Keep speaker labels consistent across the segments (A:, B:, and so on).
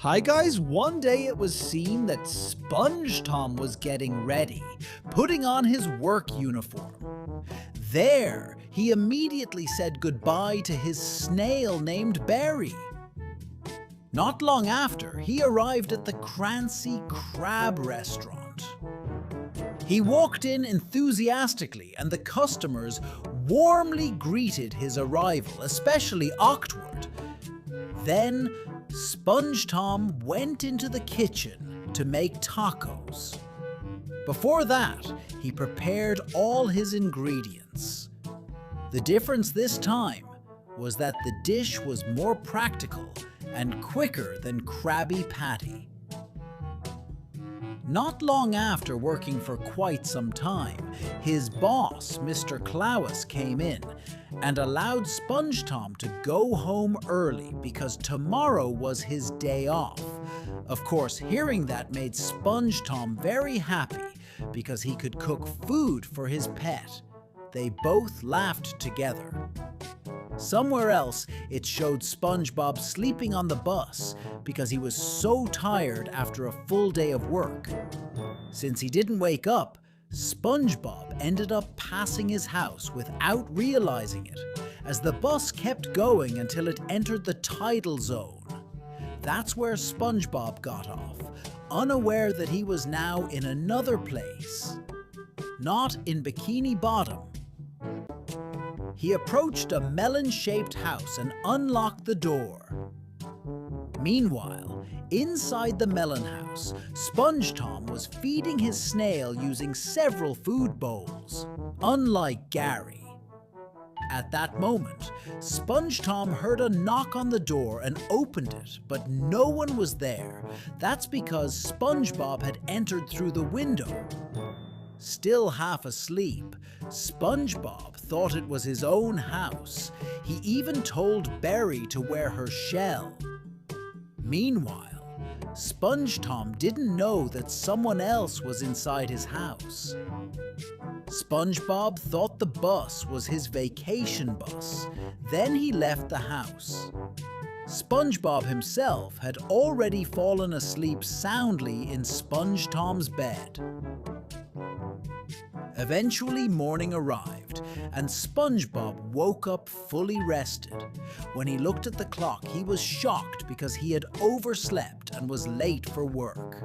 A: Hi guys, one day it was seen that Sponge Tom was getting ready, putting on his work uniform. There, he immediately said goodbye to his snail named Berry. Not long after, he arrived at the Krusty Krab restaurant. He walked in enthusiastically and the customers warmly greeted his arrival, especially Octward. Then, Sponge Tom went into the kitchen to make tacos. Before that, he prepared all his ingredients. The difference this time was that the dish was more practical and quicker than Krabby Patty. Not long after working for quite some time, his boss, Mr. Claus, came in and allowed Sponge Tom to go home early because tomorrow was his day off. Of course, hearing that made Sponge Tom very happy because he could cook food for his pet. They both laughed together. Somewhere else, it showed SpongeBob sleeping on the bus because he was so tired after a full day of work. Since he didn't wake up, SpongeBob ended up passing his house without realizing it, as the bus kept going until it entered the tidal zone. That's where SpongeBob got off, unaware that he was now in another place, not in Bikini Bottom. He approached a melon-shaped house and unlocked the door. Meanwhile, inside the melon house, Sponge Tom was feeding his snail using several food bowls, unlike Gary. At that moment, Sponge Tom heard a knock on the door and opened it, but no one was there. That's because SpongeBob had entered through the window. Still half asleep, SpongeBob thought it was his own house. He even told Berry to wear her shell. Meanwhile, Sponge Tom didn't know that someone else was inside his house. SpongeBob thought the bus was his vacation bus. Then he left the house. SpongeBob himself had already fallen asleep soundly in Sponge Tom's bed. Eventually, morning arrived, and SpongeBob woke up fully rested. When he looked at the clock, he was shocked because he had overslept and was late for work.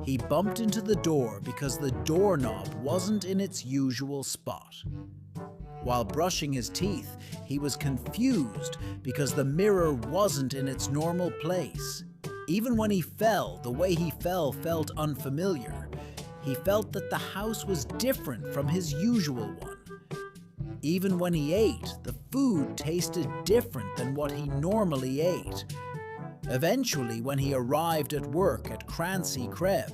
A: He bumped into the door because the doorknob wasn't in its usual spot. While brushing his teeth, he was confused because the mirror wasn't in its normal place. Even when he fell, the way he fell felt unfamiliar. He felt that the house was different from his usual one. Even when he ate, the food tasted different than what he normally ate. Eventually, when he arrived at work at Krusty Krab,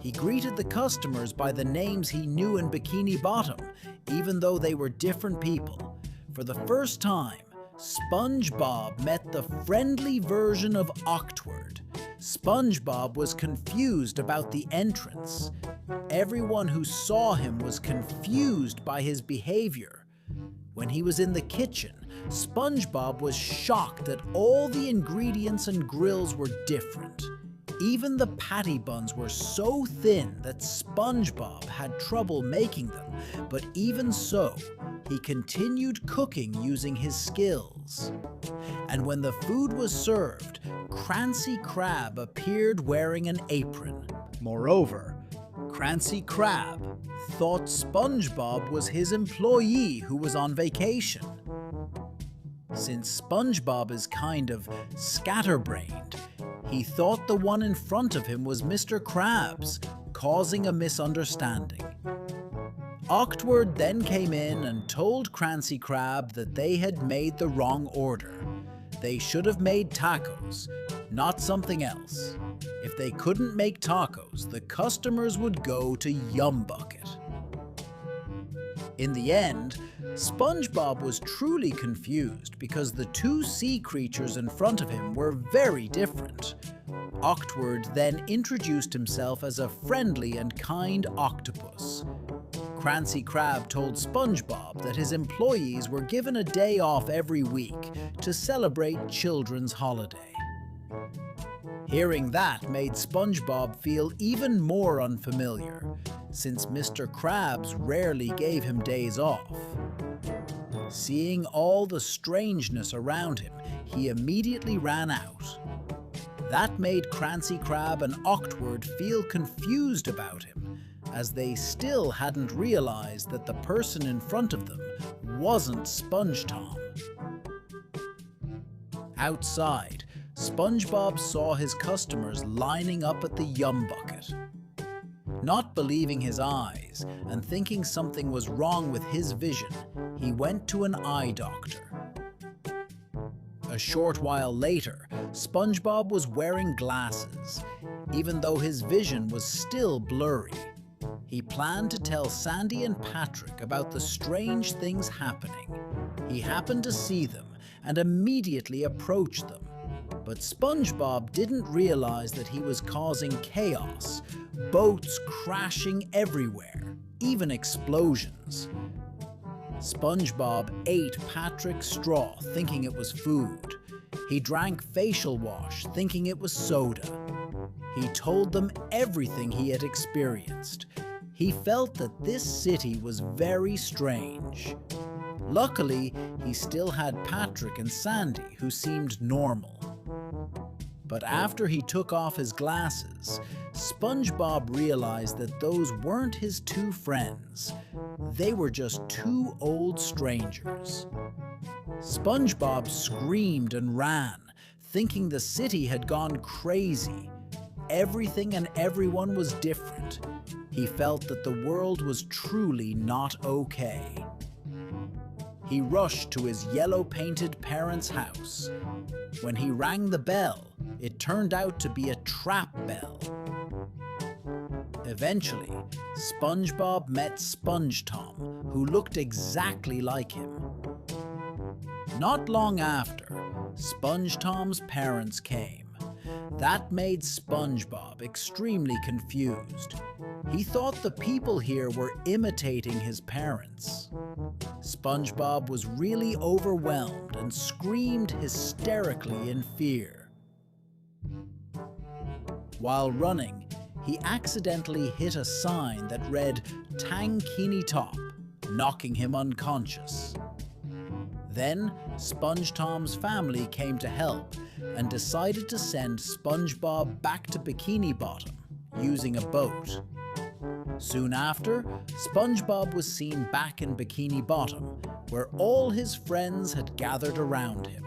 A: he greeted the customers by the names he knew in Bikini Bottom, even though they were different people. For the first time, SpongeBob met the friendly version of Octward. SpongeBob was confused about the entrance. Everyone who saw him was confused by his behavior. When he was in the kitchen, SpongeBob was shocked that all the ingredients and grills were different. Even the patty buns were so thin that SpongeBob had trouble making them, but even so, he continued cooking using his skills. And when the food was served, Krusty Krab appeared wearing an apron. Moreover, Krusty Krab thought SpongeBob was his employee who was on vacation. Since SpongeBob is kind of scatterbrained, he thought the one in front of him was Mr. Krabs, causing a misunderstanding. Octward then came in and told Krusty Krab that they had made the wrong order. They should have made tacos, not something else. If they couldn't make tacos, the customers would go to Yum Bucket. In the end, SpongeBob was truly confused because the two sea creatures in front of him were very different. Octward then introduced himself as a friendly and kind octopus. Krusty Krab told SpongeBob that his employees were given a day off every week to celebrate Children's Holiday. Hearing that made SpongeBob feel even more unfamiliar, since Mr. Krabs rarely gave him days off. Seeing all the strangeness around him, he immediately ran out. That made Crancy Crab and Octward feel confused about him, as they still hadn't realized that the person in front of them wasn't Sponge Tom. Outside, SpongeBob saw his customers lining up at the Yum Bucket. Not believing his eyes and thinking something was wrong with his vision, he went to an eye doctor. A short while later, SpongeBob was wearing glasses, even though his vision was still blurry. He planned to tell Sandy and Patrick about the strange things happening. He happened to see them and immediately approached them. But SpongeBob didn't realize that he was causing chaos, boats crashing everywhere, even explosions. SpongeBob ate Patrick's straw thinking it was food. He drank facial wash thinking it was soda. He told them everything he had experienced. He felt that this city was very strange. Luckily, he still had Patrick and Sandy, who seemed normal. But after he took off his glasses, SpongeBob realized that those weren't his two friends. They were just two old strangers. SpongeBob screamed and ran, thinking the city had gone crazy. Everything and everyone was different. He felt that the world was truly not okay. He rushed to his yellow-painted parents' house. When he rang the bell, it turned out to be a trap bell. Eventually, SpongeBob met Sponge Tom, who looked exactly like him. Not long after, Sponge Tom's parents came. That made SpongeBob extremely confused. He thought the people here were imitating his parents. SpongeBob was really overwhelmed and screamed hysterically in fear. While running, he accidentally hit a sign that read "Tankini Top," knocking him unconscious. Then, Sponge Tom's family came to help and decided to send SpongeBob back to Bikini Bottom using a boat. Soon after, SpongeBob was seen back in Bikini Bottom, where all his friends had gathered around him.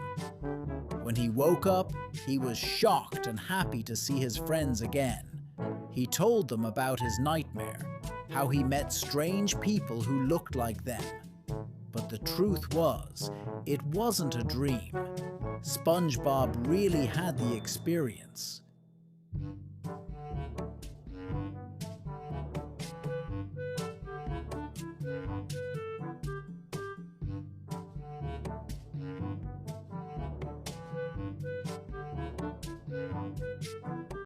A: When he woke up, he was shocked and happy to see his friends again. He told them about his nightmare, how he met strange people who looked like them. But the truth was, it wasn't a dream. SpongeBob really had the experience.